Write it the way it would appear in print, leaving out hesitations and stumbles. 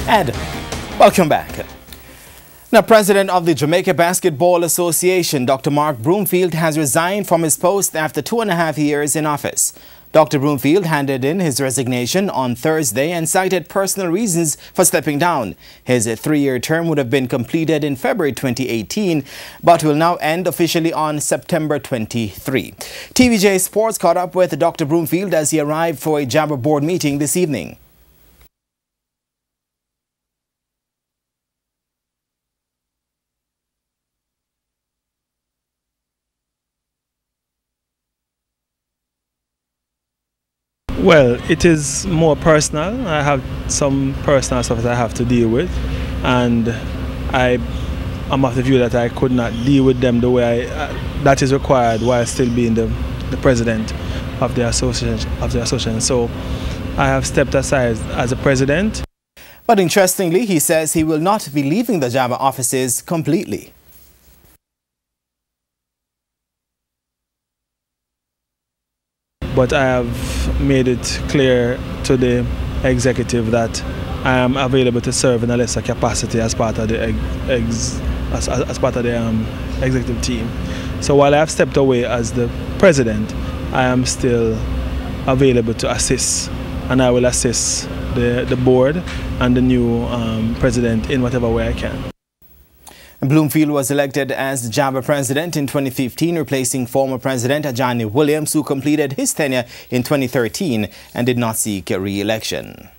And welcome back. Now, President of the Jamaica Basketball Association, Dr. Mark Broomfield, has resigned from his post after 2.5 years in office. Dr. Broomfield handed in his resignation on Thursday and cited personal reasons for stepping down. His 3-year term would have been completed in February 2018, but will now end officially on September 23. TVJ Sports caught up with Dr. Broomfield as he arrived for a JABA board meeting this evening. Well, it is more personal. I have some personal stuff that I have to deal with, and I'm of the view that I could not deal with them the way that is required while still being the president of the association. So I have stepped aside as a president. But interestingly, he says he will not be leaving the JABA offices completely. But I have made it clear to the executive that I am available to serve in a lesser capacity as part of the executive team. So while I have stepped away as the president, I am still available to assist, and I will assist the board and the new president in whatever way I can. Bloomfield was elected as the JABA president in 2015, replacing former president Johnny Williams, who completed his tenure in 2013 and did not seek re-election.